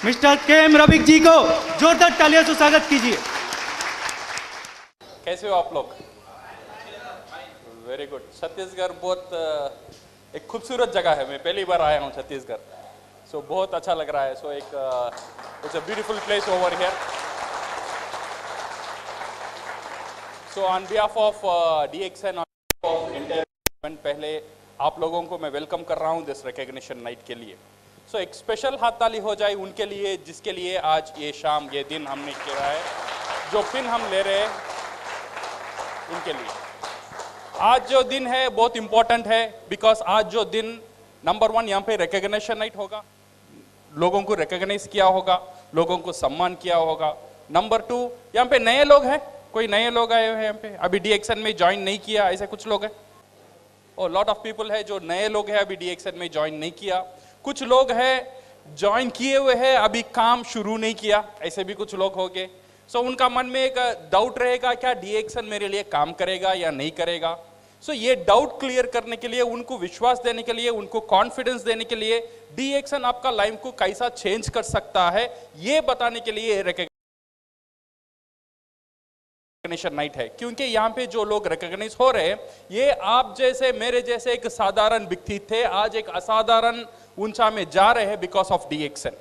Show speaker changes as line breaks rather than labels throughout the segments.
Mister KM. Rafiq जी को जोरदार तालियों से स्वागत कीजिए।
कैसे हो आप लोग? Very good. छत्तीसगढ़ बहुत एक खूबसूरत जगह है। मैं पहली बार आया हूँ छत्तीसगढ़, सो बहुत अच्छा लग रहा है। So it's a beautiful place over here. So on behalf of DXN of international, पहले आप लोगों को मैं वेलकम कर रहा हूँ दिस रिकॉग्निशन नाइट के लिए। सो एक स्पेशल हाथ ताली हो जाए उनके लिए जिसके लिए आज ये शाम ये दिन हमने किया है, जो पिन हम ले रहे हैं उनके लिए। आज जो दिन है बहुत इंपॉर्टेंट है, बिकॉज आज जो दिन नंबर 1 यहाँ पे रिकॉग्निशन नाइट होगा, लोगों को रिकॉग्नाइज किया होगा, लोगों को सम्मान किया होगा। नंबर 2 यहाँ पे नए लोग हैं, कोई नए लोग आए हुए हैं यहाँ पे, अभी DXN में ज्वाइन नहीं किया, ऐसे कुछ लोग हैं। और लॉट ऑफ पीपल है जो नए लोग हैं, अभी DXN में ज्वाइन नहीं किया। कुछ लोग हैं ज्वाइन किए हुए हैं, अभी काम शुरू नहीं किया, ऐसे भी कुछ लोग होंगे। सो उनका मन में एक डाउट रहेगा, क्या DXN मेरे लिए काम करेगा या नहीं करेगा। सो ये डाउट क्लियर करने के लिए, उनको विश्वास देने के लिए, उनको कॉन्फिडेंस देने के लिए, DXN आपका लाइफ को कैसा चेंज कर सकता है ये बताने के लिए रिकॉग्निशन नाइट है। क्योंकि यहाँ पे जो लोग रिकॉग्नाइज हो रहे हैं, ये आप जैसे मेरे जैसे एक साधारण व्यक्ति थे, आज एक असाधारण ऊंचा में जा रहे हैं बिकॉज ऑफ DXN।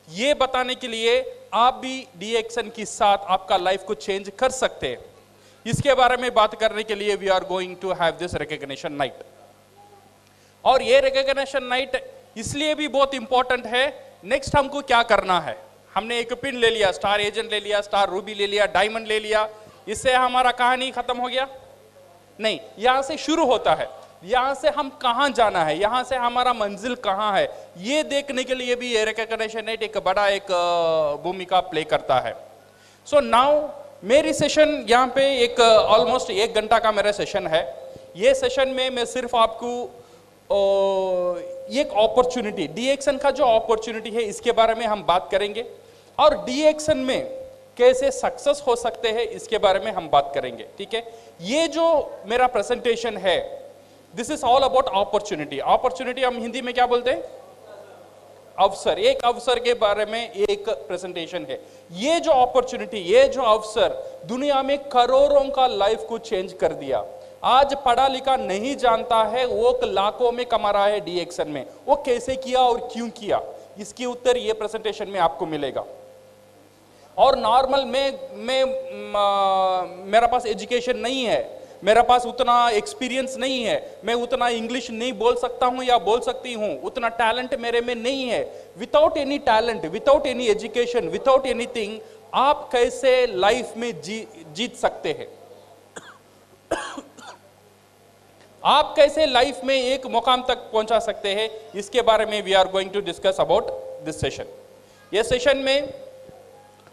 ये बताने के लिए आप भी DXN के साथ आपका लाइफ को चेंज कर सकते हैं, इसके बारे में बात करने के लिए we are going to have this recognition night. और ये रिकॉग्निशन नाइट इसलिए भी बहुत इंपॉर्टेंट है। नेक्स्ट हमको क्या करना है, हमने एक पिन ले लिया, स्टार एजेंट ले लिया, स्टार रूबी ले लिया, डायमंड ले लिया, इससे हमारा कहानी खत्म हो गया? नहीं, यहां से शुरू होता है। यहां से हम कहां जाना है, यहां से हमारा मंजिल कहां है, ये देखने के लिए भी ये रिकॉग्निशन नाइट एक बड़ा एक भूमिका प्ले करता है। सो नाउ मेरी सेशन यहाँ पे एक ऑलमोस्ट 1 घंटा का मेरा सेशन है। ये सेशन में मैं सिर्फ आपको एक अपॉर्चुनिटी, DXN का जो अपॉर्चुनिटी है इसके बारे में हम बात करेंगे, और DXN में कैसे सक्सेस हो सकते हैं इसके बारे में हम बात करेंगे। ठीक है, ये जो मेरा प्रेजेंटेशन है, this is all about opportunity. Opportunity हम हिंदी में क्या बोलते हैं? अवसर। एक अवसर के बारे में एक प्रेजेंटेशन है। ये जो अपॉर्चुनिटी, ये जो अवसर दुनिया में करोड़ों का लाइफ को चेंज कर दिया। आज पढ़ा लिखा नहीं जानता है, वो लाखों में कमा रहा है DXN में। वो कैसे किया और क्यों किया, इसकी उत्तर ये प्रेजेंटेशन में आपको मिलेगा। और नॉर्मल मेरा पास एजुकेशन नहीं है, मेरा पास उतना एक्सपीरियंस नहीं है, मैं उतना इंग्लिश नहीं बोल सकता हूं या बोल सकती हूं, उतना टैलेंट मेरे में नहीं है। Without any talent, without any education, without anything, आप कैसे लाइफ में जीत सकते हैं? आप कैसे लाइफ में एक मुकाम तक पहुंचा सकते हैं, इसके बारे में we are going to discuss about this session. ये सेशन में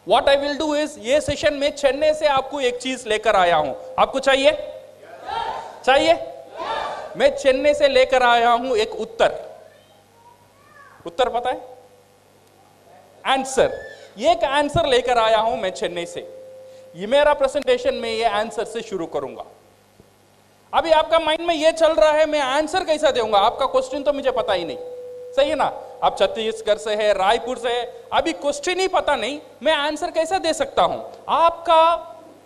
what I will do is, ये सेशन में चेन्नई से आपको एक चीज लेकर आया हूं। आपको चाहिए? चाहिए? मैं चेन्नई से लेकर आया हूं एक उत्तर। उत्तर पता है? आंसर। एक आंसर लेकर आया हूं मैं चेन्नई से। ये मेरा प्रेजेंटेशन में ये आंसर से शुरू करूंगा। अभी आपका माइंड में ये चल रहा है, मैं आंसर कैसा दूंगा? आपका क्वेश्चन तो मुझे पता ही नहीं, सही है ना? आप छत्तीसगढ़ से है, रायपुर से है, अभी क्वेश्चन ही पता नहीं, मैं आंसर कैसे दे सकता हूं? आपका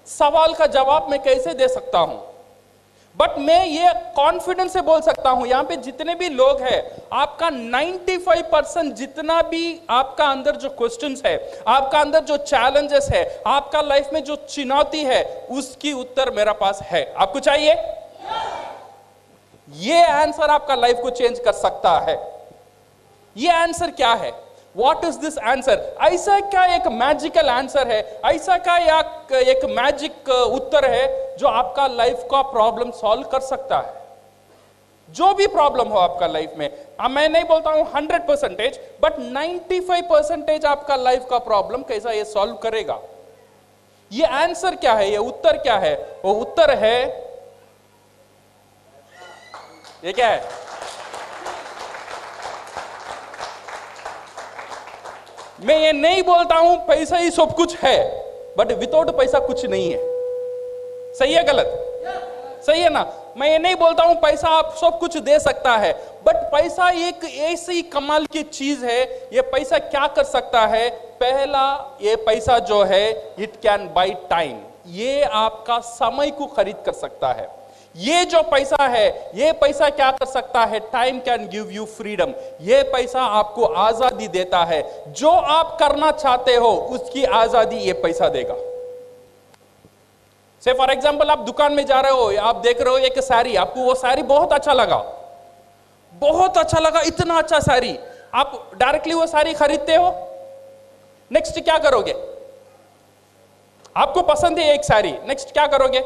सवाल का जवाब मैं कैसे दे सकता हूं? बट मैं ये कॉन्फिडेंस से बोल सकता हूं, यहां पे जितने भी लोग हैं, आपका 95% जितना भी आपका अंदर जो क्वेश्चंस है, आपका अंदर जो चैलेंजेस है, आपका लाइफ में जो चुनौती है, उसकी उत्तर मेरा पास है। आपको चाहिए? ये आंसर आपका लाइफ को चेंज कर सकता है। ये आंसर क्या है? What is this answer? ऐसा क्या एक मैजिकल आंसर है, ऐसा क्या एक मैजिक उत्तर है जो आपका लाइफ का प्रॉब्लम सॉल्व कर सकता है? जो भी प्रॉब्लम हो आपका लाइफ में, मैं नहीं बोलता हूं 100%, बट 95% आपका लाइफ का प्रॉब्लम कैसा ये सॉल्व करेगा? ये आंसर क्या है, ये उत्तर क्या है? वो उत्तर है, ये क्या है? मैं ये नहीं बोलता हूं पैसा ही सब कुछ है, बट विदाउट पैसा कुछ नहीं है। सही है गलत? सही है ना? मैं ये नहीं बोलता हूं पैसा आप सब कुछ दे सकता है, बट पैसा एक ऐसी कमाल की चीज है। ये पैसा क्या कर सकता है? पहला, ये पैसा जो है इट कैन बाय टाइम, ये आपका समय को खरीद कर सकता है। ये जो पैसा है, ये पैसा क्या कर सकता है? Time can give you freedom, ये पैसा आपको आजादी देता है। जो आप करना चाहते हो उसकी आजादी ये पैसा देगा। से फॉर एग्जाम्पल आप दुकान में जा रहे हो, आप देख रहे हो एक साड़ी, आपको वो साड़ी बहुत अच्छा लगा, बहुत अच्छा लगा, इतना अच्छा साड़ी, आप डायरेक्टली वो साड़ी खरीदते हो। नेक्स्ट क्या करोगे? आपको पसंद है एक साड़ी, नेक्स्ट क्या करोगे?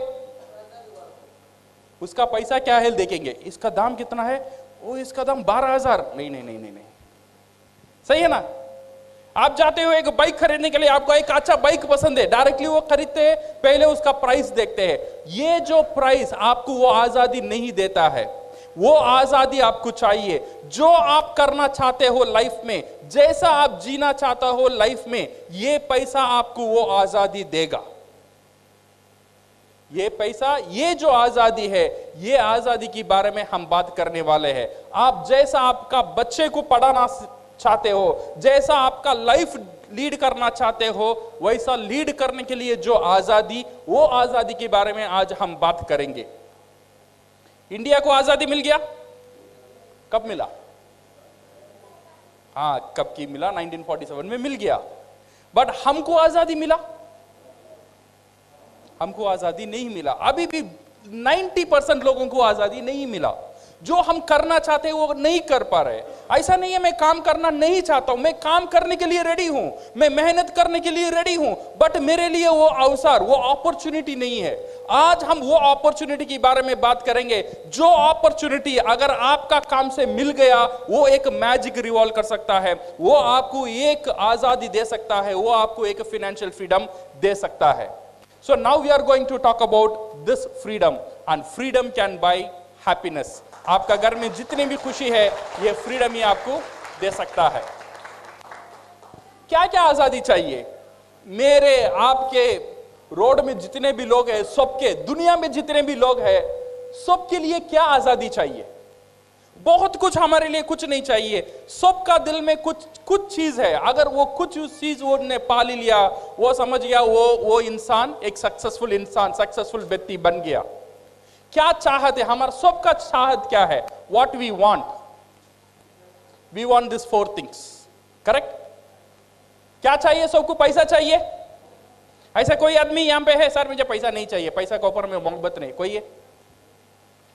उसका पैसा क्या है देखेंगे, इसका दाम कितना है, ओ इसका दाम 12,000, नहीं नहीं नहीं नहीं नहीं, सही है ना? आप जाते हो एक बाइक खरीदने के लिए, आपको एक अच्छा बाइक पसंद है, डायरेक्टली वो खरीदते हैं, पहले उसका प्राइस देखते हैं। ये जो प्राइस आपको वो आजादी नहीं देता है, वो आजादी आपको चाहिए। जो आप करना चाहते हो लाइफ में, जैसा आप जीना चाहता हो लाइफ में, ये पैसा आपको वो आजादी देगा। ये पैसा, ये जो आजादी है, ये आजादी के बारे में हम बात करने वाले हैं। आप जैसा आपका बच्चे को पढ़ाना चाहते हो, जैसा आपका लाइफ लीड करना चाहते हो, वैसा लीड करने के लिए जो आजादी, वो आजादी के बारे में आज हम बात करेंगे। इंडिया को आजादी मिल गया, कब मिला? हाँ, कब की मिला? 1947 में मिल गया। बट हमको आजादी मिला? हमको आजादी नहीं मिला। अभी भी 90% लोगों को आजादी नहीं मिला। जो हम करना चाहते हैं वो नहीं कर पा रहे। ऐसा नहीं है मैं काम करना नहीं चाहता हूं, मैं काम करने के लिए रेडी हूं, मैं मेहनत करने के लिए रेडी हूं, बट मेरे लिए वो अवसर, वो अपॉर्चुनिटी नहीं है। आज हम वो अपॉर्चुनिटी के बारे में बात करेंगे। जो अपॉर्चुनिटी अगर आपका काम से मिल गया, वो एक मैजिक रिवॉल्व कर सकता है, वो आपको एक आजादी दे सकता है, वो आपको एक फाइनेंशियल फ्रीडम दे सकता है। So now we are going to talk about this freedom, and freedom can buy happiness. आपका घर में जितनी भी खुशी है, ये फ्रीडम ही आपको दे सकता है। क्या क्या आजादी चाहिए? मेरे आपके रोड में जितने भी लोग हैं, सबके, दुनिया में जितने भी लोग हैं, सबके लिए क्या आजादी चाहिए? बहुत कुछ हमारे लिए कुछ नहीं चाहिए। सबका दिल में कुछ चीज है। अगर वो कुछ चीज वो ने पा लिया, वो समझ गया, वो इंसान एक सक्सेसफुल इंसान, सक्सेसफुल व्यक्ति बन गया। क्या चाहत है? हमारा सबका चाहत क्या है? What we want this 4 things, correct? क्या चाहिए सबको? पैसा चाहिए। ऐसा कोई आदमी यहां पे है, सर मुझे पैसा नहीं चाहिए, पैसा के ऊपर में मोहब्बत नहीं, कोई है?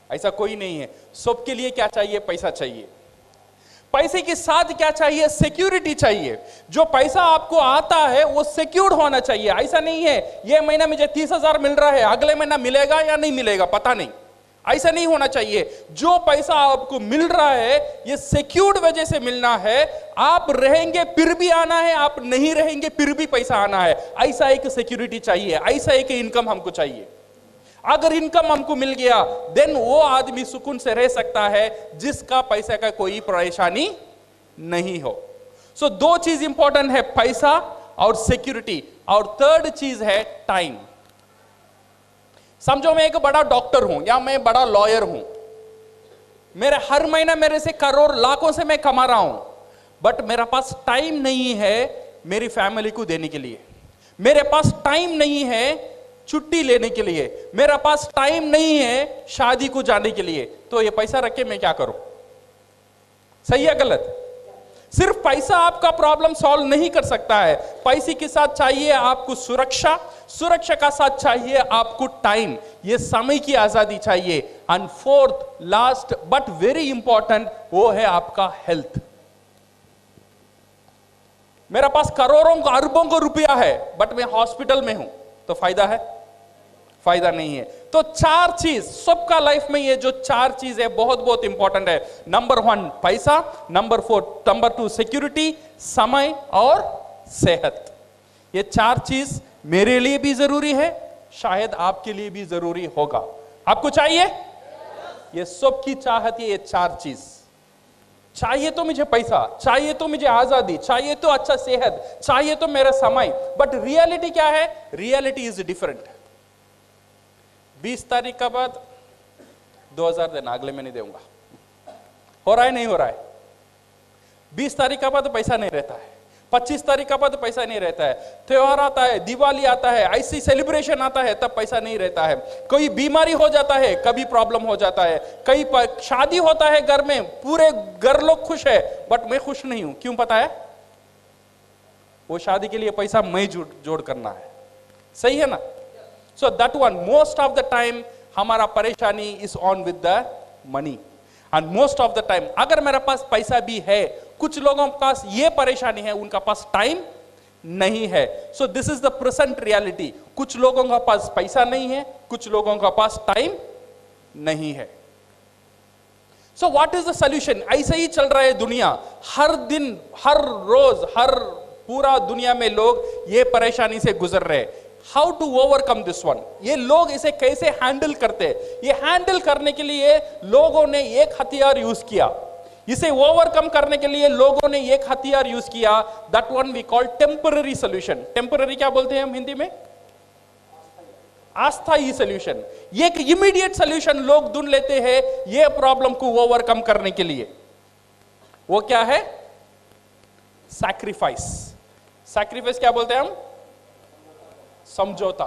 ऐसा कोई नहीं है। सबके लिए क्या चाहिए? पैसा चाहिए। पैसे के साथ क्या चाहिए? सिक्योरिटी चाहिए। जो पैसा आपको आता है वो सिक्योर्ड होना चाहिए। ऐसा नहीं है ये महीना मुझे 30,000 मिल रहा है, अगले महीना मिलेगा या नहीं मिलेगा पता नहीं, ऐसा नहीं होना चाहिए। जो पैसा आपको मिल रहा है ये सिक्योर्ड वजह से मिलना है। आप रहेंगे फिर भी आना है, आप नहीं रहेंगे फिर भी पैसा आना है। ऐसा एक सिक्योरिटी चाहिए, ऐसा एक इनकम हमको चाहिए। अगर इनकम हमको मिल गया, देन वो आदमी सुकून से रह सकता है जिसका पैसे का कोई परेशानी नहीं हो। सो 2 चीज इंपॉर्टेंट है, पैसा और सिक्योरिटी, और 3rd चीज है टाइम। समझो मैं एक बड़ा डॉक्टर हूं या मैं बड़ा लॉयर हूं, मेरे हर महीना मेरे से करोड़ लाखों से मैं कमा रहा हूं, बट मेरे पास टाइम नहीं है मेरी फैमिली को देने के लिए, मेरे पास टाइम नहीं है छुट्टी लेने के लिए, मेरा पास टाइम नहीं है शादी को जाने के लिए, तो ये पैसा रख के मैं क्या करूं? सही है गलत? सिर्फ पैसा आपका प्रॉब्लम सॉल्व नहीं कर सकता है। पैसे के साथ चाहिए आपको सुरक्षा, सुरक्षा का साथ चाहिए आपको टाइम, ये समय की आजादी चाहिए। And 4th last but very important, वो है आपका हेल्थ। मेरा पास करोड़ों अरबों को रुपया है बट मैं हॉस्पिटल में हूं, तो फायदा है? फायदा नहीं है। तो 4 चीज सबका लाइफ में, ये जो 4 चीज है बहुत बहुत इंपॉर्टेंट है। नंबर 1 पैसा, नंबर 2 सिक्योरिटी, समय और सेहत। ये 4 चीज मेरे लिए भी जरूरी है, शायद आपके लिए भी जरूरी होगा। आपको चाहिए? ये सबकी चाहत है, ये 4 चीज चाहिए। तो मुझे पैसा चाहिए, तो मुझे आजादी चाहिए, तो अच्छा सेहत चाहिए, तो मेरा समय। बट रियलिटी क्या है? Reality is different. 20 तारीख के बाद 2000 देना, अगले में नहीं दूंगा। हो रहा है नहीं हो रहा है? 20 तारीख का बाद पैसा नहीं रहता है, 25 तारीख का बाद पैसा नहीं रहता है, त्योहार आता है, दिवाली आता है, ऐसी सेलिब्रेशन आता है, तब पैसा नहीं रहता है। कोई बीमारी हो जाता है, कभी प्रॉब्लम हो जाता है, कई शादी होता है घर में, पूरे घर लोग खुश है, बट मैं खुश नहीं हूं। क्यों पता है? वो शादी के लिए पैसा मैं जोड़ करना है। सही है ना? So that one, most of the time हमारा परेशानी is on with the money. And most of the time अगर मेरे पास पैसा भी है, कुछ लोगों के पास ये परेशानी है, उनका पास टाइम नहीं है। So this is the present reality. कुछ लोगों का पास पैसा नहीं है, कुछ लोगों का पास टाइम नहीं है। So what is the solution? ऐसे ही चल रहा है दुनिया। हर दिन, हर रोज, हर पूरा दुनिया में लोग ये परेशानी से गुजर रहे हैं। How to overcome this one? ये लोग इसे कैसे हैंडल करते हैं? ये हैंडल करने के लिए लोगों ने एक हथियार यूज किया। इसे ओवरकम करने के लिए लोगों ने एक हथियार यूज किया, that one we call temporary solution. Temporary क्या बोलते हैं हम हिंदी में? अस्थायी सॉल्यूशन। एक इमीडिएट सॉल्यूशन लोग ढूंढ लेते हैं ये प्रॉब्लम को ओवरकम करने के लिए। वो क्या है? सैक्रिफाइस। सैक्रिफाइस क्या बोलते हैं हम? समझौता।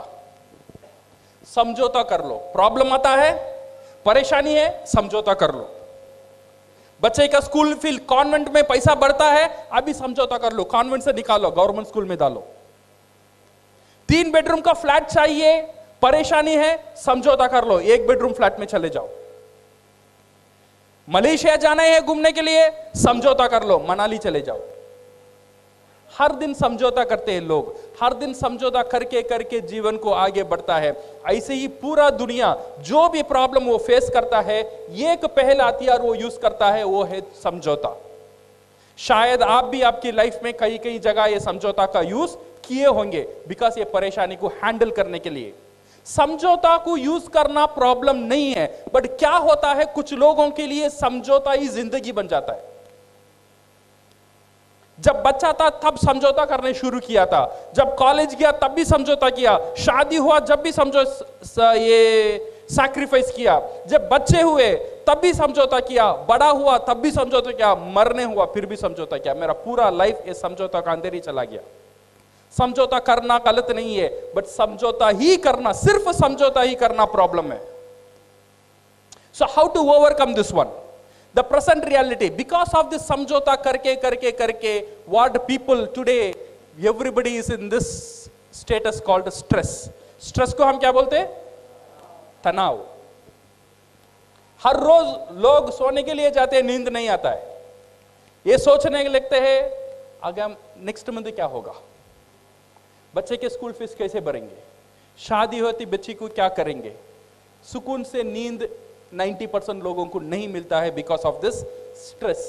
समझौता कर लो। प्रॉब्लम आता है, परेशानी है, समझौता कर लो। बच्चे का स्कूल फीस, कॉन्वेंट में पैसा बढ़ता है, अभी समझौता कर लो, कॉन्वेंट से निकालो, गवर्नमेंट स्कूल में डालो। 3 बेडरूम का फ्लैट चाहिए, परेशानी है, समझौता कर लो, 1 बेडरूम फ्लैट में चले जाओ। मलेशिया जाना है घूमने के लिए, समझौता कर लो, मनाली चले जाओ। हर दिन समझौता करते हैं लोग, हर दिन समझौता करके करके जीवन को आगे बढ़ता है। ऐसे ही पूरा दुनिया जो भी प्रॉब्लम वो फेस करता है, एक पहला हथियार वो यूज करता है, वो है समझौता। शायद आप भी आपकी लाइफ में कई कई जगह ये समझौता का यूज किए होंगे, बिकॉज ये परेशानी को हैंडल करने के लिए। समझौता को यूज करना प्रॉब्लम नहीं है, बट क्या होता है कुछ लोगों के लिए समझौता ही जिंदगी बन जाता है। जब बच्चा था तब समझौता करने शुरू किया था, जब कॉलेज गया तब भी समझौता किया, शादी हुआ जब भी ये सैक्रिफाइस किया, जब बच्चे हुए तब भी समझौता किया, बड़ा हुआ तब भी समझौता किया, मरने हुआ फिर भी समझौता किया। मेरा पूरा लाइफ ये समझौता का अंदर ही चला गया। समझौता करना गलत नहीं है, बट समझौता ही करना, सिर्फ समझौता ही करना प्रॉब्लम है। So how to overcome this one? The present reality, because of this समझौता करके करके करके, what people today, everybody is in this status called stress. Stress को हम क्या बोलते हैं? तनाव। हर रोज लोग सोने के लिए जाते हैं, नींद नहीं आता है। ये सोचने लगते हैं अगर नेक्स्ट मंथ क्या होगा, बच्चे के स्कूल फीस कैसे भरेंगे, शादी होती बच्ची को क्या करेंगे। सुकून से नींद 90% लोगों को नहीं मिलता है because of this stress.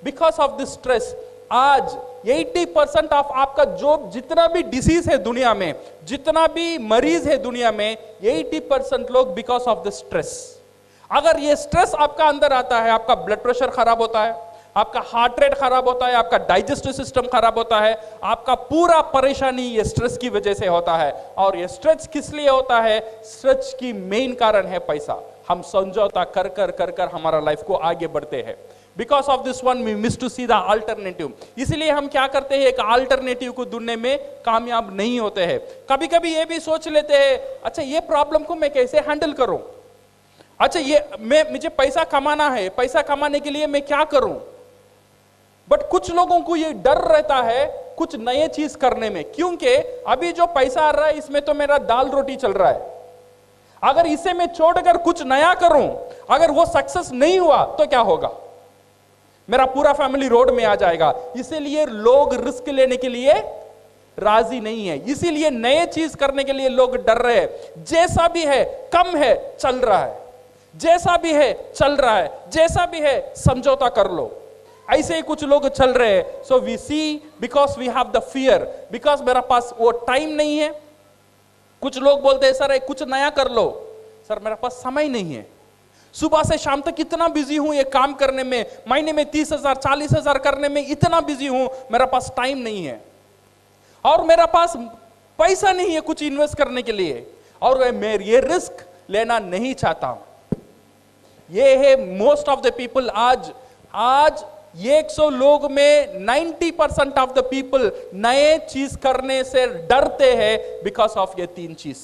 Because of this stress आज 80% ऑफ आपका जो जितना भी डिसीज है दुनिया में, जितना भी मरीज है दुनिया में, 80% लोग बिकॉज ऑफ दिस स्ट्रेस। अगर ये स्ट्रेस आपका अंदर आता है, आपका ब्लड प्रेशर खराब होता है, आपका हार्ट रेट खराब होता है, आपका डाइजेस्टिव सिस्टम खराब होता है, आपका पूरा परेशानी ये स्ट्रेस की वजह से होता है। और ये स्ट्रेस किस लिए होता है? स्ट्रेस की मेन कारण है पैसा। हम समझौता कर कर कर कर हमारा लाइफ को आगे बढ़ते हैं। Because of this one we miss to see the alternative. इसलिए हम क्या करते हैं, एक अल्टरनेटिव को ढूंढने में कामयाब नहीं होते हैं। कभी कभी ये भी सोच लेते हैं, अच्छा ये प्रॉब्लम को मैं कैसे हैंडल करूं, अच्छा ये मुझे पैसा कमाना है, पैसा कमाने के लिए मैं क्या करूं। बट कुछ लोगों को ये डर रहता है कुछ नए चीज करने में, क्योंकि अभी जो पैसा आ रहा है इसमें तो मेरा दाल रोटी चल रहा है। अगर इसे मैं छोड़कर कुछ नया करूं, अगर वो सक्सेस नहीं हुआ तो क्या होगा, मेरा पूरा फैमिली रोड में आ जाएगा। इसीलिए लोग रिस्क लेने के लिए राजी नहीं है, इसीलिए नए चीज करने के लिए लोग डर रहे हैं। जैसा भी है, कम है, चल रहा है, जैसा भी है चल रहा है, जैसा भी है समझौता कर लो। ऐसे ही कुछ लोग चल रहे हैं। So we see because we have the fear, because मेरा पास वो टाइम नहीं है। कुछ लोग बोलते हैं सर कुछ नया कर लो, सर मेरे पास समय नहीं है, सुबह से शाम तक इतना बिजी हूं ये काम करने में, महीने में 30,000 40,000 करने में इतना बिजी हूं, मेरा पास टाइम नहीं है, और मेरा पास पैसा नहीं है कुछ इन्वेस्ट करने के लिए, और मैं ये रिस्क लेना नहीं चाहता हूं। ये है मोस्ट ऑफ द पीपल। आज 100 लोग में 90% ऑफ द पीपल नए चीज करने से डरते हैं बिकॉज ऑफ ये 3 चीज।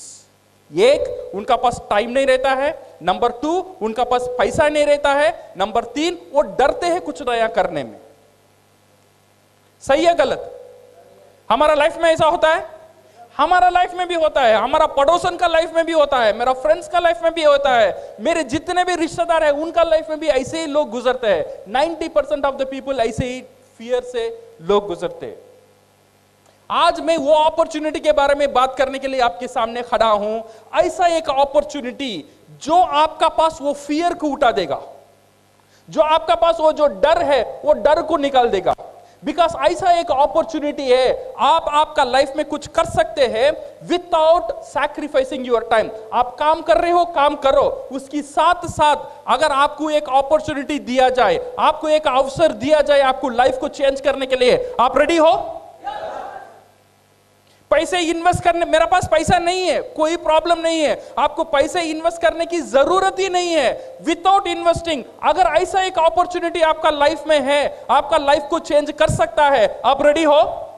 एक, उनका पास टाइम नहीं रहता है। नंबर 2, उनका पास पैसा नहीं रहता है। नंबर 3, वो डरते हैं कुछ नया करने में। सही है गलत? हमारा लाइफ में ऐसा होता है, हमारा लाइफ में भी होता है, हमारा पड़ोसन का लाइफ में भी होता है, मेरा फ्रेंड्स का लाइफ में भी होता है, मेरे जितने भी रिश्तेदार हैं उनका लाइफ में भी ऐसे ही लोग गुजरते हैं। 90% ऑफ द पीपल ऐसे ही फियर से लोग गुजरते हैं। आज मैं वो अपॉर्चुनिटी के बारे में बात करने के लिए आपके सामने खड़ा हूं। ऐसा एक अपॉर्चुनिटी जो आपका पास वो फियर को उठा देगा, जो आपका पास वो जो डर है वो डर को निकाल देगा। बिकॉज ऐसा एक अपॉर्चुनिटी है, आप आपका लाइफ में कुछ कर सकते हैं विदाउट सैक्रिफाइसिंग योर टाइम। आप काम कर रहे हो, काम करो, उसकी साथ साथ अगर आपको एक अपॉर्चुनिटी दिया जाए, आपको एक अवसर दिया जाए आपको लाइफ को चेंज करने के लिए, आप रेडी हो? पैसे इन्वेस्ट करने, मेरा पास पैसा नहीं है, कोई प्रॉब्लम नहीं है, आपको पैसे इन्वेस्ट करने की जरूरत ही नहीं है। विदाउट इन्वेस्टिंग अगर ऐसा एक अपॉर्चुनिटी आपका लाइफ में है, आपका लाइफ को चेंज कर सकता है, आप रेडी हो?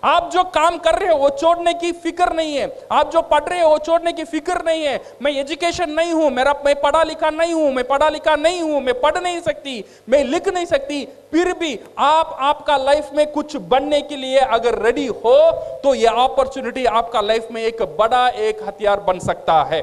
आप जो काम कर रहे हो वो छोड़ने की फिक्र नहीं है, आप जो पढ़ रहे हो वो छोड़ने की फिक्र नहीं है। मैं एजुकेशन नहीं हूं, मैं पढ़ा लिखा नहीं हूं, मैं पढ़ा लिखा नहीं हूं, मैं पढ़ नहीं सकती, मैं लिख नहीं सकती, फिर भी आप आपका लाइफ में कुछ बनने के लिए अगर रेडी हो तो ये अपॉर्चुनिटी आपका लाइफ में एक बड़ा एक हथियार बन सकता है।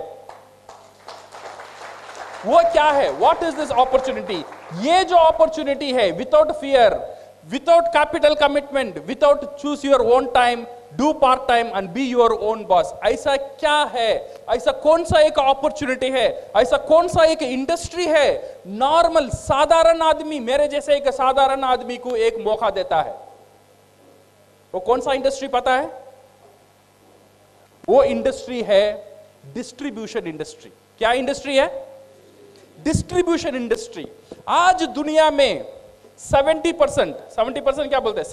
वो क्या है? What is this opportunity? ये जो अपॉर्चुनिटी है, without fear, without capital commitment, without choose your own time, do part time and be your own boss। ऐसा क्या है? ऐसा कौन सा एक अपॉर्चुनिटी है? ऐसा कौन सा एक इंडस्ट्री है? नॉर्मल साधारण आदमी, मेरे जैसे एक साधारण आदमी को एक मौका देता है। वो कौन सा इंडस्ट्री पता है? वो इंडस्ट्री है डिस्ट्रीब्यूशन इंडस्ट्री। क्या इंडस्ट्री है? Distribution industry. आज दुनिया में 70% क्या बोलते हैं,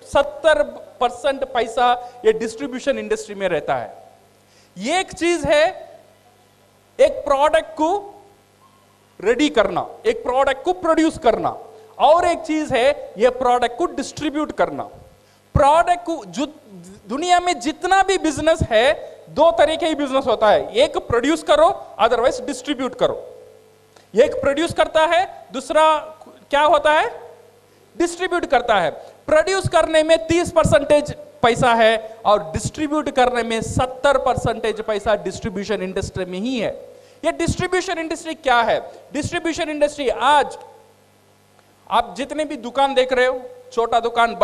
70% पैसा ये डिस्ट्रीब्यूशन इंडस्ट्री में रहता है। ये एक चीज है, एक प्रोडक्ट को रेडी करना, एक प्रोडक्ट को प्रोड्यूस करना, और एक चीज है ये प्रोडक्ट को डिस्ट्रीब्यूट करना। प्रोडक्ट को, जो दुनिया में जितना भी बिजनेस है, 2 तरह के ही बिजनेस होता है, एक प्रोड्यूस करो, अदरवाइज डिस्ट्रीब्यूट करो। एक प्रोड्यूस करता है, दूसरा क्या होता है? डिस्ट्रीब्यूट करता है। प्रोड्यूस करने में 30% पैसा है और डिस्ट्रीब्यूट करने में 70% पैसा डिस्ट्रीब्यूशन इंडस्ट्री में ही है। ये डिस्ट्रीब्यूशन इंडस्ट्री क्या है? डिस्ट्रीब्यूशन इंडस्ट्री, आज आप जितने भी दुकान देख रहे हो, छोटा दुकान,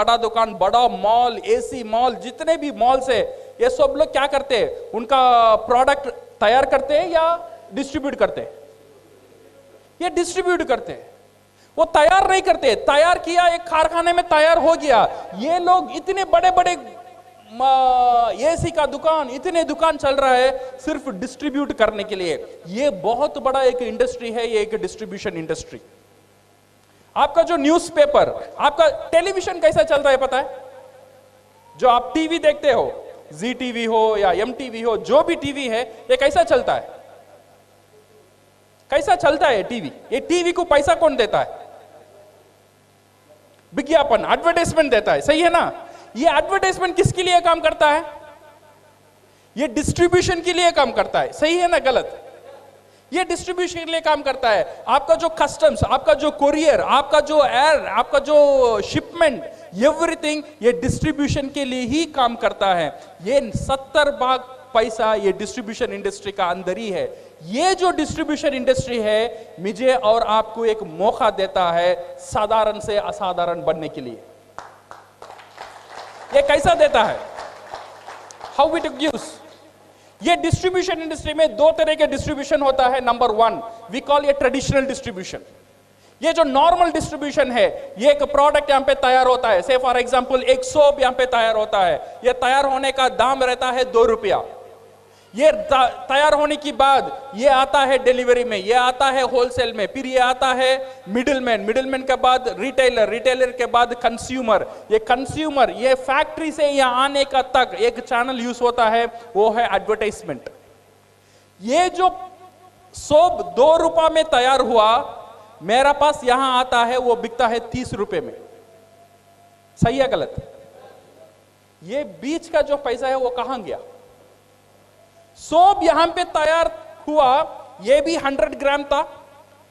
बड़ा मॉल, एसी मॉल, जितने भी मॉल्स है, ये सब लोग क्या करते हैं? उनका प्रोडक्ट तैयार करते हैं या डिस्ट्रीब्यूट करते हैं? ये डिस्ट्रीब्यूट करते हैं, वो तैयार नहीं करते। तैयार किया, एक कारखाने में तैयार हो गया। ये लोग इतने बड़े बड़े एसी का दुकान, इतने दुकान चल रहा है सिर्फ डिस्ट्रीब्यूट करने के लिए। ये बहुत बड़ा एक इंडस्ट्री है, ये एक डिस्ट्रीब्यूशन इंडस्ट्री। आपका जो न्यूज़पेपर, आपका टेलीविजन कैसा चल रहा है पता है? जो आप टीवी देखते हो, जी टीवी हो या MTV हो, जो भी टीवी है, ये कैसा चलता है? कैसा चलता है टीवी? ये टीवी को पैसा कौन देता है? विज्ञापन, एडवर्टाइजमेंट देता है, सही है ना? ये एडवर्टाइजमेंट किसके लिए काम करता है? ये डिस्ट्रीब्यूशन के लिए काम करता है, सही है ना गलत? ये डिस्ट्रीब्यूशन के लिए काम करता है। आपका जो कस्टम्स, आपका जो कोरियर, आपका जो एयर, आपका जो शिपमेंट, एवरीथिंग ये डिस्ट्रीब्यूशन के लिए ही काम करता है। ये 70% पैसा ये डिस्ट्रीब्यूशन इंडस्ट्री का अंदर ही है। ये जो डिस्ट्रीब्यूशन इंडस्ट्री है, मुझे और आपको एक मौका देता है साधारण से असाधारण बनने के लिए। ये कैसा देता है? How it gives? ये डिस्ट्रीब्यूशन इंडस्ट्री में 2 तरह के डिस्ट्रीब्यूशन होता है। नंबर 1 वी कॉल ये ट्रेडिशनल डिस्ट्रीब्यूशन। ये जो नॉर्मल डिस्ट्रीब्यूशन है, ये एक प्रोडक्ट यहां पे तैयार होता है, से फॉर एग्जांपल एक सोप यहां पे तैयार होता है। ये तैयार होने का दाम रहता है 2 रुपया। ये तैयार होने की बाद ये आता है डिलीवरी में, ये आता है होलसेल में, फिर ये आता है मिडिलमैन के बाद रिटेलर के बाद कंज्यूमर। ये कंज्यूमर, ये फैक्ट्री से यहाँ आने का तक एक चैनल यूज होता है, वो है एडवर्टाइजमेंट। ये जो सोप 2 रुपए में तैयार हुआ, मेरा पास यहां आता है वो बिकता है 30 रुपए में। सही है गलत? ये बीच का जो पैसा है वो कहां गया? सोप यहां पे तैयार हुआ, ये भी 100 ग्राम था,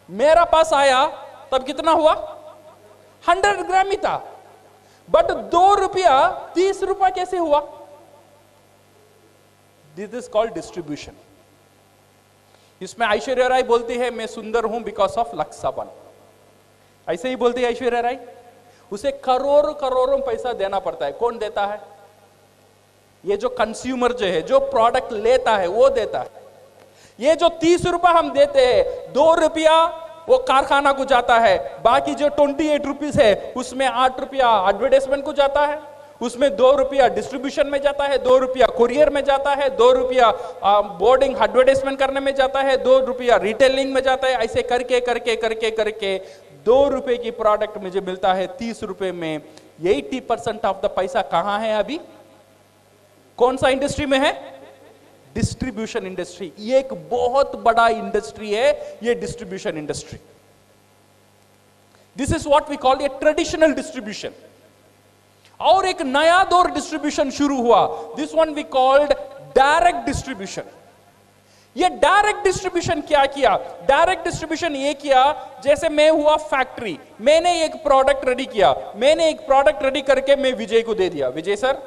मेरा पास आया तब कितना हुआ? 100 ग्राम ही था, बट 2 रुपया 30 रुपया कैसे हुआ? This is called distribution. इसमें ऐश्वर्या राय बोलती है मैं सुंदर हूं बिकॉज ऑफ लक्स साबन। ऐसे ही बोलती है ऐश्वर्या राय। उसे करोड़ों करोड़ों पैसा देना पड़ता है। कौन देता है? ये जो कंज्यूमर जो है, जो प्रोडक्ट लेता है वो देता है। ये जो 30 रुपया हम देते हैं, 2 रुपया वो कारखाना को जाता है, बाकी जो 28 रुपीज है उसमें 8 रुपया एडवर्टाइजमेंट को जाता है, उसमें 2 रुपया डिस्ट्रीब्यूशन में जाता है, 2 रुपया कुरियर में जाता है, 2 रुपया बोर्डिंग एडवर्टाइजमेंट करने में जाता है, 2 रुपया रिटेलिंग में जाता है। ऐसे करके करके करके करके 2 रुपए की प्रोडक्ट मुझे मिलता है 30 रुपए में। 80% ऑफ द पैसा कहां है अभी? कौन सा इंडस्ट्री में है? Distribution industry. ये एक बहुत बड़ा इंडस्ट्री है, ये distribution industry. This is what we call a traditional distribution. और एक नया दौर डिस्ट्रीब्यूशन शुरू हुआ, this one we called direct distribution. ये डायरेक्ट डिस्ट्रीब्यूशन क्या किया? डायरेक्ट डिस्ट्रीब्यूशन ये किया, जैसे मैं हुआ फैक्ट्री, मैंने एक प्रोडक्ट रेडी किया, मैंने एक प्रोडक्ट रेडी करके मैं विजय को दे दिया, विजय सर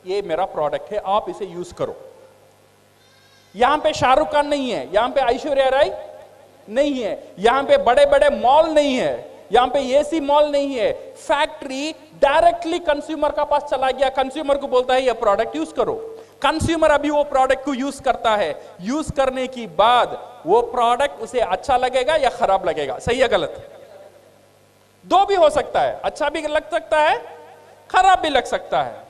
ये मेरा प्रोडक्ट है, आप इसे यूज करो। यहां पे शाहरुख खान नहीं है, यहां पे ऐश्वर्या राय नहीं है, यहां पे बड़े बड़े मॉल नहीं है, यहां पे एसी मॉल नहीं है। फैक्ट्री डायरेक्टली कंज्यूमर का पास चला गया, कंज्यूमर को बोलता है ये प्रोडक्ट यूज करो। कंज्यूमर अभी वो प्रोडक्ट को यूज करता है, यूज करने की बाद वो प्रोडक्ट उसे अच्छा लगेगा या खराब लगेगा? सही है गलत? दो भी हो सकता है, अच्छा भी लग सकता है, खराब भी लग सकता है।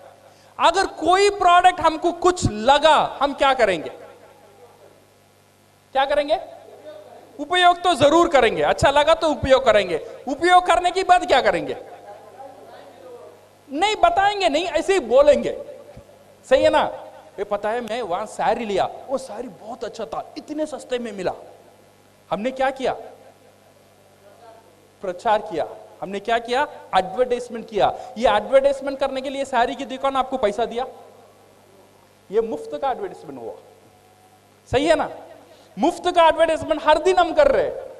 अगर कोई प्रोडक्ट हमको कुछ लगा, हम क्या करेंगे? क्या करेंगे? उपयोग तो जरूर करेंगे। अच्छा लगा तो उपयोग करेंगे। उपयोग करने के बाद क्या करेंगे? नहीं बताएंगे, नहीं ऐसे ही बोलेंगे। सही है ना? ये पता है मैं वहां साड़ी लिया, वो साड़ी बहुत अच्छा था, इतने सस्ते में मिला। हमने क्या किया? प्रचार किया। हमने क्या किया? एडवर्टाइजमेंट किया। ये एडवर्टाइजमेंट करने के लिए साड़ी की दुकान आपको पैसा दिया, ये मुफ्त का एडवर्टाइजमेंट हुआ। सही है ना? मुफ्त का एडवर्टाइजमेंट हर दिन हम कर रहे हैं।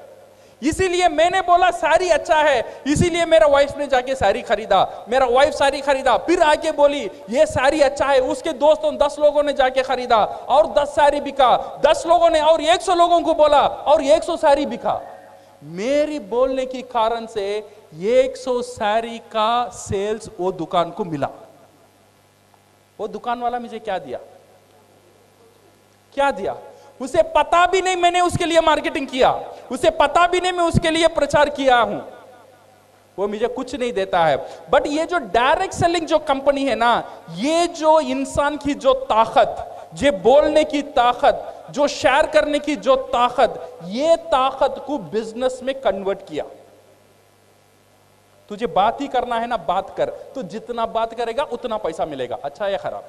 इसीलिए मैंने बोला साड़ी अच्छा है, इसीलिए मेरा वाइफ ने जाके साड़ी खरीदा, मेरा वाइफ साड़ी खरीदा, फिर आके बोली ये साड़ी अच्छा है, उसके दोस्तों 10 लोगों ने जाके खरीदा और 10 साड़ी बिका, 10 लोगों ने और 100 लोगों को बोला और 100 साड़ी बिका। मेरी बोलने के कारण से 100 साड़ी का सेल्स वो दुकान को मिला। वो दुकान वाला मुझे क्या दिया? क्या दिया? उसे पता भी नहीं मैंने उसके लिए मार्केटिंग किया, उसे पता भी नहीं मैं उसके लिए प्रचार किया हूं, वो मुझे कुछ नहीं देता है। बट ये जो डायरेक्ट सेलिंग जो कंपनी है ना, ये जो इंसान की जो ताकत, जो बोलने की ताकत, जो शेयर करने की जो ताकत, ये ताकत को बिजनेस में कन्वर्ट किया। तुझे बात ही करना है ना, बात कर। तो जितना बात करेगा उतना पैसा मिलेगा। अच्छा या खराब?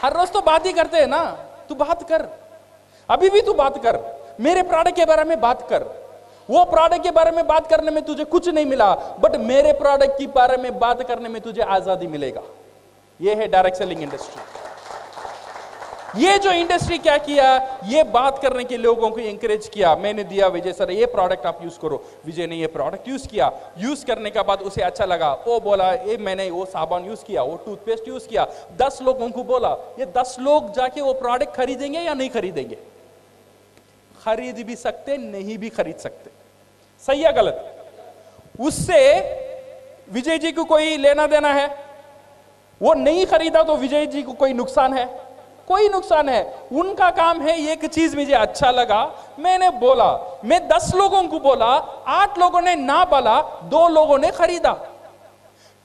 हर रोज तो बात ही करते हैं ना। तू बात कर, अभी भी तू बात कर, मेरे प्रोडक्ट के बारे में बात कर। वो प्रोडक्ट के बारे में बात करने में तुझे कुछ नहीं मिला, बट मेरे प्रोडक्ट के बारे में बात करने में तुझे आजादी मिलेगा। ये है डायरेक्ट सेलिंग इंडस्ट्री। ये जो इंडस्ट्री क्या किया? ये बात करने के लोगों को एंकरेज किया। मैंने दिया विजय सर ये प्रोडक्ट आप यूज करो। विजय ने ये प्रोडक्ट यूज किया, यूज करने के बाद उसे अच्छा लगा, वो बोला ये मैंने वो साबुन यूज किया, वो टूथपेस्ट यूज किया, 10 लोगों को बोला। ये 10 लोग जाके वो प्रोडक्ट खरीदेंगे या नहीं खरीदेंगे? खरीद भी सकते, नहीं भी खरीद सकते। सही या गलत? उससे विजय जी को कोई लेना देना है? वो नहीं खरीदा तो विजय जी को कोई नुकसान है? कोई नुकसान है। उनका काम है एक चीज मुझे अच्छा लगा, मैंने बोला, मैं 10 लोगों को बोला, 8 लोगों ने ना बोला, 2 लोगों ने खरीदा।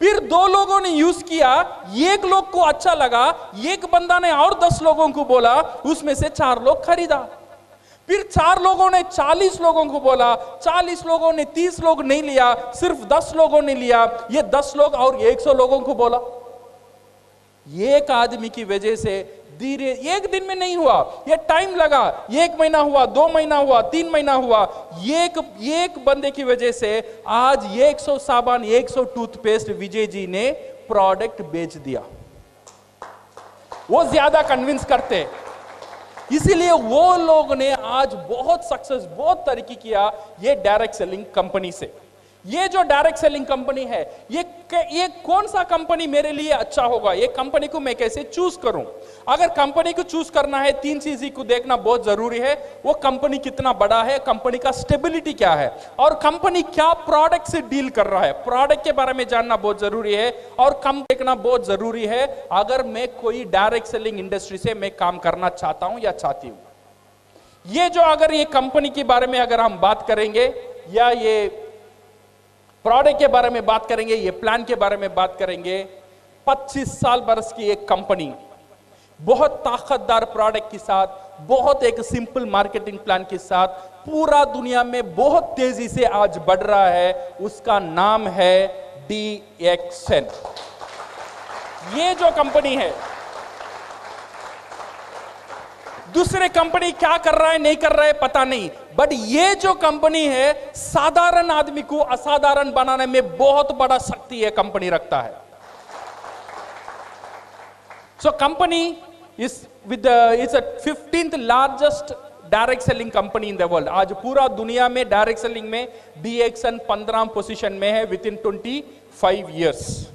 फिर 2 लोगों ने यूज किया, 1 लोग को अच्छा लगा, एक बंदा ने और 10 लोगों को बोला, उसमें से 4 लोग खरीदा। फिर 4 लोगों ने 40 लोगों को बोला, 40 लोगों ने 30 लोग नहीं लिया, सिर्फ 10 लोगों ने लिया। ये 10 लोग और 100 लोगों को बोला। एक आदमी की वजह से धीरे, एक दिन में नहीं हुआ, ये टाइम लगा, 1 महीना हुआ, 2 महीना हुआ, 3 महीना हुआ। एक बंदे की वजह से आज 100 साबुन, 100 टूथपेस्ट विजय जी ने प्रोडक्ट बेच दिया। वो ज्यादा कन्विंस करते, इसीलिए वो लोग ने आज बहुत सक्सेस, बहुत तरक्की किया ये डायरेक्ट सेलिंग कंपनी से। ये जो डायरेक्ट सेलिंग कंपनी है, ये कौन सा कंपनी मेरे लिए अच्छा होगा, ये कंपनी को मैं कैसे चूज करूं? अगर कंपनी को चूज करना है, 3 चीज को देखना बहुत जरूरी है। वो कंपनी कितना बड़ा है, कंपनी का स्टेबिलिटी क्या है, और कंपनी क्या प्रोडक्ट से डील कर रहा है, प्रोडक्ट के बारे में जानना बहुत जरूरी है, और कम देखना बहुत जरूरी है। अगर मैं कोई डायरेक्ट सेलिंग इंडस्ट्री से मैं काम करना चाहता हूं या चाहती हूं, ये जो अगर ये कंपनी के बारे में अगर हम बात करेंगे, या ये प्रोडक्ट के बारे में बात करेंगे, ये प्लान के बारे में बात करेंगे, 25 साल बरस की एक कंपनी बहुत ताकतदार प्रोडक्ट के साथ, बहुत एक सिंपल मार्केटिंग प्लान के साथ पूरा दुनिया में बहुत तेजी से आज बढ़ रहा है। उसका नाम है DXN। ये जो कंपनी है, दूसरे कंपनी क्या कर रहा है नहीं कर रहा है पता नहीं, बट ये जो कंपनी है साधारण आदमी को असाधारण बनाने में बहुत बड़ा शक्ति है कंपनी रखता है। So company is with it's a 15th largest direct selling company in the world. आज पूरा दुनिया में डायरेक्ट सेलिंग में DXN 15 पोजीशन में है with in 25 years.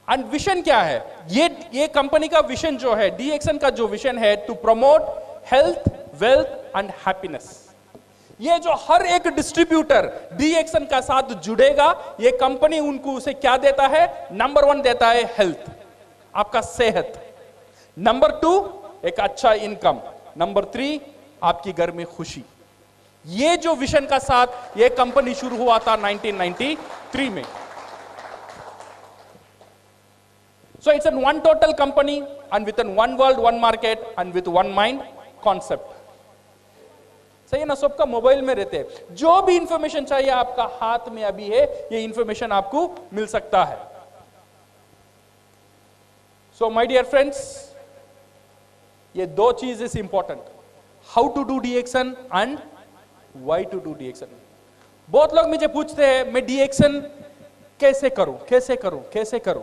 And vision क्या है? ये कंपनी का विजन जो है, DXN का जो विजन है, to promote health, wealth and happiness. ये जो हर एक डिस्ट्रीब्यूटर DXN का साथ जुड़ेगा, ये कंपनी उनको उसे क्या देता है? नंबर 1 देता है हेल्थ, आपका सेहत। नंबर 2 एक अच्छा इनकम। नंबर 3 आपकी घर में खुशी। ये जो विजन का साथ ये कंपनी शुरू हुआ था 1993 में। So it's an one total company and with an one world, one market and with one mind concept. सही है ना? सबका मोबाइल में रहते हैं, जो भी इंफॉर्मेशन चाहिए आपका हाथ में अभी है, ये इंफॉर्मेशन आपको मिल सकता है। So my dear friends, ये 2 चीजें important, how to do DXN and why to do DXN। बहुत लोग मुझे पूछते हैं मैं DXN कैसे करूं, कैसे करूं, कैसे करूं।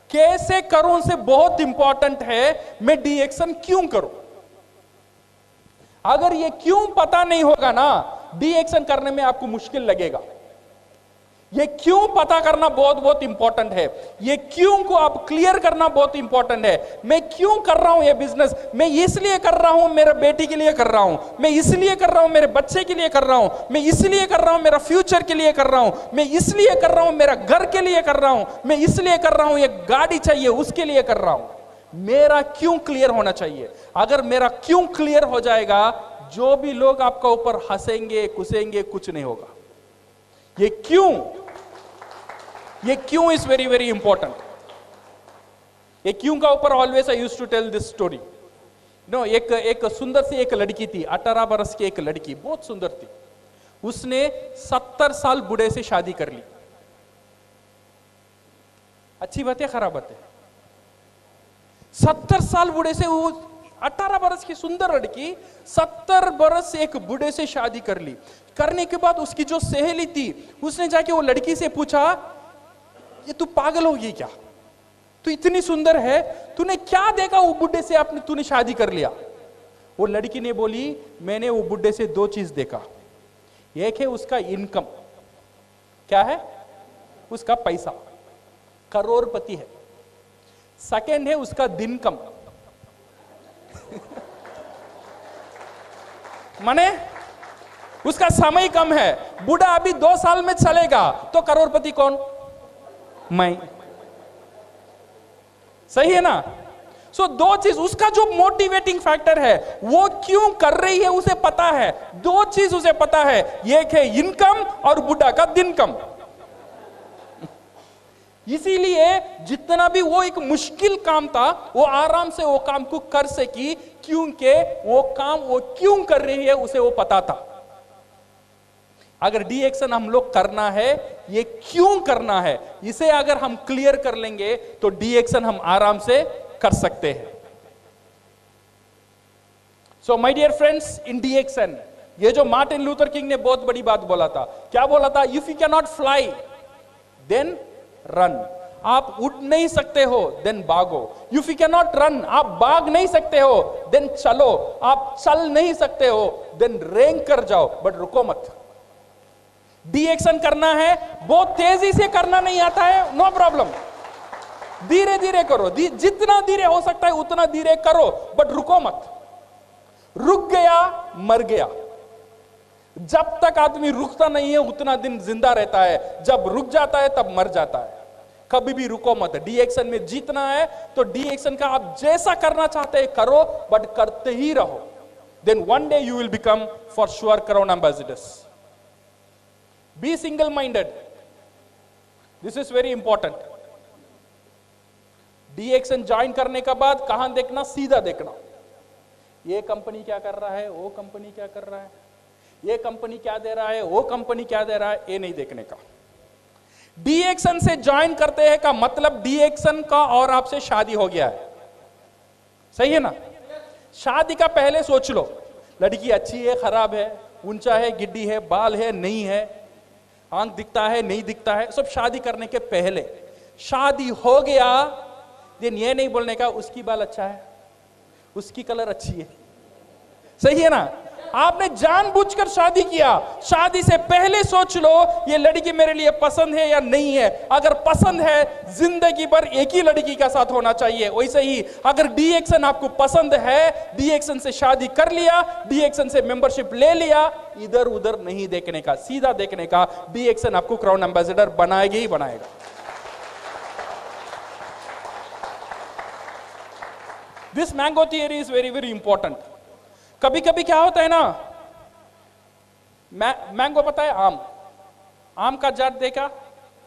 कैसे करूं से बहुत इंपॉर्टेंट है मैं DXN क्यों करूं। अगर ये क्यों पता नहीं होगा ना, DXN करने में आपको मुश्किल लगेगा। ये क्यों पता करना बहुत बहुत इंपॉर्टेंट है। ये क्यों को आप क्लियर करना बहुत इंपॉर्टेंट है। मैं क्यों कर रहा हूं ये बिजनेस? मैं इसलिए कर रहा हूं, मेरे बेटी के लिए कर रहा हूं, मैं इसलिए कर रहा हूं, मेरे बच्चे के लिए कर रहा हूं, मैं इसलिए कर रहा हूं, मेरा फ्यूचर के लिए कर रहा हूं, मैं इसलिए कर रहा हूं, मेरा घर के लिए कर रहा हूं, मैं इसलिए कर रहा हूं, ये गाड़ी चाहिए उसके लिए कर रहा हूं। मेरा क्यों क्लियर होना चाहिए। अगर मेरा क्यों क्लियर हो जाएगा, जो भी लोग आपका ऊपर हंसेंगे, कुसेंगे, कुछ नहीं होगा। ये क्यों इज वेरी वेरी इंपॉर्टेंट। ये क्यों का ऊपर always I used to tell this story. No, एक सुंदर सी एक लड़की थी, 18 बरस की एक लड़की, बहुत सुंदर थी। उसने 70 साल बूढ़े से शादी कर ली। अच्छी बात है, खराब बात है? 70 साल बूढ़े से, वो 18 बरस की सुंदर लड़की 70 बरस से एक बूढ़े से शादी कर ली। करने के बाद उसकी जो सहेली थी, उसने जाके वो लड़की से पूछा, ये तू पागल होगी क्या? तू इतनी सुंदर है, तूने क्या देखा वो बुढ़े से तूने शादी कर लिया? वो लड़की ने बोली, मैंने वो बुढ़े से 2 चीज देखा। एक है उसका इनकम, क्या है? उसका पैसा, करोड़पति है। सेकंड है उसका दिनकम माने उसका समय कम है। बूढ़ा अभी 2 साल में चलेगा, तो करोड़पति कौन? मैं। सही है ना? सो 2 चीज, उसका जो मोटिवेटिंग फैक्टर है, वो क्यों कर रही है उसे पता है। 2 चीज उसे पता है, एक है इनकम और बुढ़ा का दिनकम। इसीलिए जितना भी वो एक मुश्किल काम था, वो आराम से वो काम को कर सकी, क्योंकि वो काम वो क्यों कर रही है उसे वो पता था। अगर DXN हम लोग करना है, ये क्यों करना है, इसे अगर हम क्लियर कर लेंगे तो DXN हम आराम से कर सकते हैं। So my dear friends, in DXN ये जो मार्टिन लूथर किंग ने बहुत बड़ी बात बोला था, क्या बोला था? If you can not fly then run. आप उड़ नहीं सकते हो देन भागो। If you can not run, आप भाग नहीं सकते हो देन चलो। आप चल नहीं सकते हो देन रेंग कर जाओ, बट रुको मत। DXN करना है, बहुत तेजी से करना नहीं आता है, नो प्रॉब्लम, धीरे धीरे करो, जितना धीरे हो सकता है उतना धीरे करो, बट रुको मत। रुक गया मर गया। जब तक आदमी रुकता नहीं है उतना दिन जिंदा रहता है, जब रुक जाता है तब मर जाता है। कभी भी रुको मत। DXN में जीतना है तो DXN का आप जैसा करना चाहते हैं करो, बट करते ही रहो। Then one day you will become for sure crown ambassadors. Be single minded, this is very important. DXN join करने के बाद कहां देखना? सीधा देखना। ये कंपनी क्या कर रहा है, वो कंपनी क्या कर रहा है, ये कंपनी क्या दे रहा है, वो कंपनी क्या दे रहा है, ये नहीं देखने का। DXN से ज्वाइन करते हैं का मतलब DXN का और आपसे शादी हो गया है, सही है ना? शादी का पहले सोच लो, लड़की अच्छी है, खराब है, ऊंचा है, गिड्डी है, बाल है, नहीं है, आंख दिखता है, नहीं दिखता है, सब शादी करने के पहले। शादी हो गया दिन ये नहीं बोलने का उसकी बाल अच्छा है, उसकी कलर अच्छी है, सही है ना? आपने जानबूझकर शादी किया। शादी से पहले सोच लो ये लड़की मेरे लिए पसंद है या नहीं है। अगर पसंद है, जिंदगी भर एक ही लड़की के साथ होना चाहिए। वैसे ही अगर DXN आपको पसंद है, DXN से शादी कर लिया, DXN से मेंबरशिप ले लिया, इधर उधर नहीं देखने का, सीधा देखने का। DXN आपको क्राउन एम्बेसडर बनाएगा ही बनाएगा। This mango theory is very very important. कभी कभी क्या होता है ना, मैंगो पता है, आम का जाट देखा,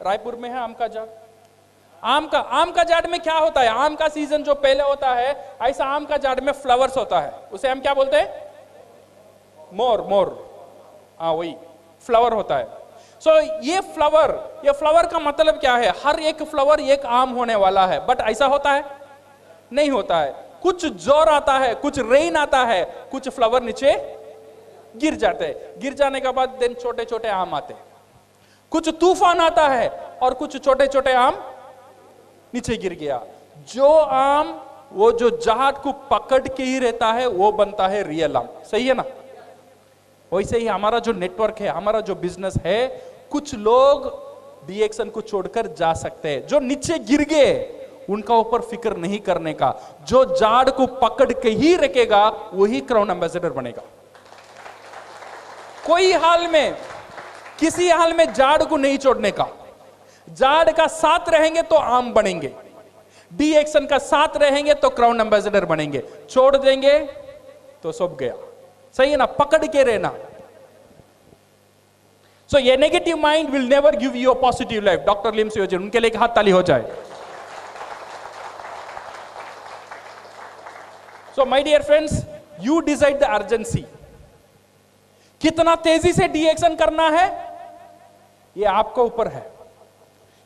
रायपुर में है आम का जाट। आम का जाट में क्या होता है? आम का सीजन जो पहले होता है, ऐसा आम का जाट में फ्लावर्स होता है, उसे हम क्या बोलते हैं? मोर। हाँ, वही फ्लावर होता है। सो ये फ्लावर का मतलब क्या है? हर एक फ्लावर एक आम होने वाला है, बट ऐसा होता है? नहीं होता है। कुछ जोर आता है, कुछ रेन आता है, कुछ फ्लावर नीचे गिर जाते हैं। गिर जाने के बाद देन छोटे छोटे आम आते हैं। कुछ तूफान आता है और कुछ छोटे छोटे आम नीचे गिर गया। जो आम वो जो जाट को पकड़ के ही रहता है वो बनता है रियल आम, सही है ना? वैसे ही हमारा जो नेटवर्क है, हमारा जो बिजनेस है, कुछ लोग DXN को छोड़कर जा सकते हैं। जो नीचे गिर गए उनका ऊपर फिक्र नहीं करने का। जो जाड़ को पकड़ के ही रखेगा वही क्राउन एम्बेसडर बनेगा। कोई हाल में, किसी हाल में जाड़ को नहीं छोड़ने का। जाड़ का साथ रहेंगे तो आम बनेंगे, DXN का साथ रहेंगे तो क्राउन एम्बेसडर बनेंगे। छोड़ देंगे तो सब गया, सही है ना? पकड़ के रहना। सो ये negative mind will never give you a positive life. Doctor Lim Seojun, उनके लिए एक हाथ ताली हो जाए। So my dear friends, you decide the urgency. कितना तेजी से DXN करना है ये आपको ऊपर है।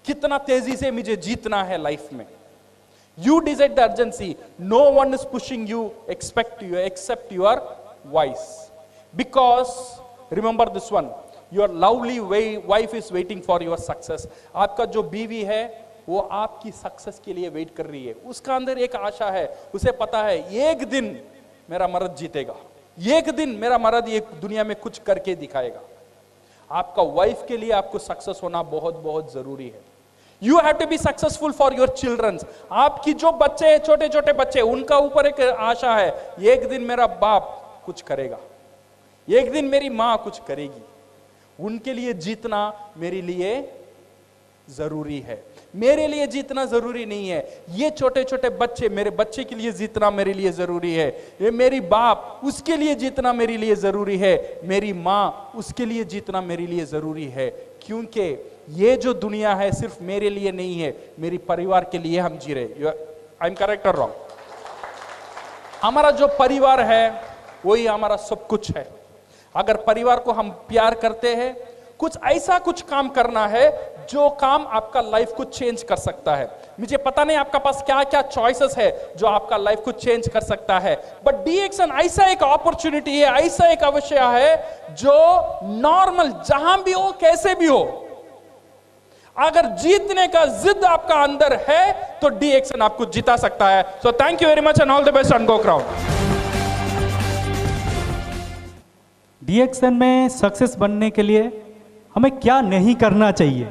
कितना तेजी से मुझे जीतना है लाइफ में, you decide the urgency. No one is pushing you except your voice. Because remember this one, your lovely wife is waiting for your success. आपका जो बीवी है वो आपकी सक्सेस के लिए वेट कर रही है। उसका अंदर एक आशा है, उसे पता है एक दिन मेरा मर्द जीतेगा, एक दिन मेरा मर्द ये दुनिया में कुछ करके दिखाएगा। आपका वाइफ के लिए आपको सक्सेस होना बहुत बहुत जरूरी है। You have to be successful for your childrens. आपकी जो बच्चे हैं, छोटे छोटे बच्चे, उनका ऊपर एक आशा है, एक दिन मेरा बाप कुछ करेगा, एक दिन मेरी मां कुछ करेगी। उनके लिए जीतना मेरे लिए जरूरी है। मेरे लिए जीतना जरूरी नहीं है। ये छोटे छोटे बच्चे, मेरे बच्चे के लिए जीतना मेरे लिए जरूरी है। ये मेरी बाप, उसके लिए जीतना मेरे लिए जरूरी है। मेरी माँ, उसके लिए जीतना मेरे लिए जरूरी है। क्योंकि ये जो दुनिया है सिर्फ मेरे लिए नहीं है, मेरी परिवार के लिए हम जी रहे। आई एम करेक्ट और रॉन्ग? हमारा जो परिवार है वही हमारा सब कुछ है। अगर परिवार को हम प्यार करते हैं, कुछ ऐसा कुछ काम करना है जो काम आपका लाइफ को चेंज कर सकता है। मुझे पता नहीं आपका पास क्या क्या चॉइसेस है जो आपका लाइफ को चेंज कर सकता है, बट DXN ऐसा एक अपॉर्चुनिटी है, ऐसा एक अवसर है जो नॉर्मल जहां भी हो कैसे भी हो, अगर जीतने का जिद आपका अंदर है तो DXN आपको जिता सकता है। So thank you very much and all the best and go crowd.
DXN में सक्सेस बनने के लिए हमें क्या नहीं करना चाहिए?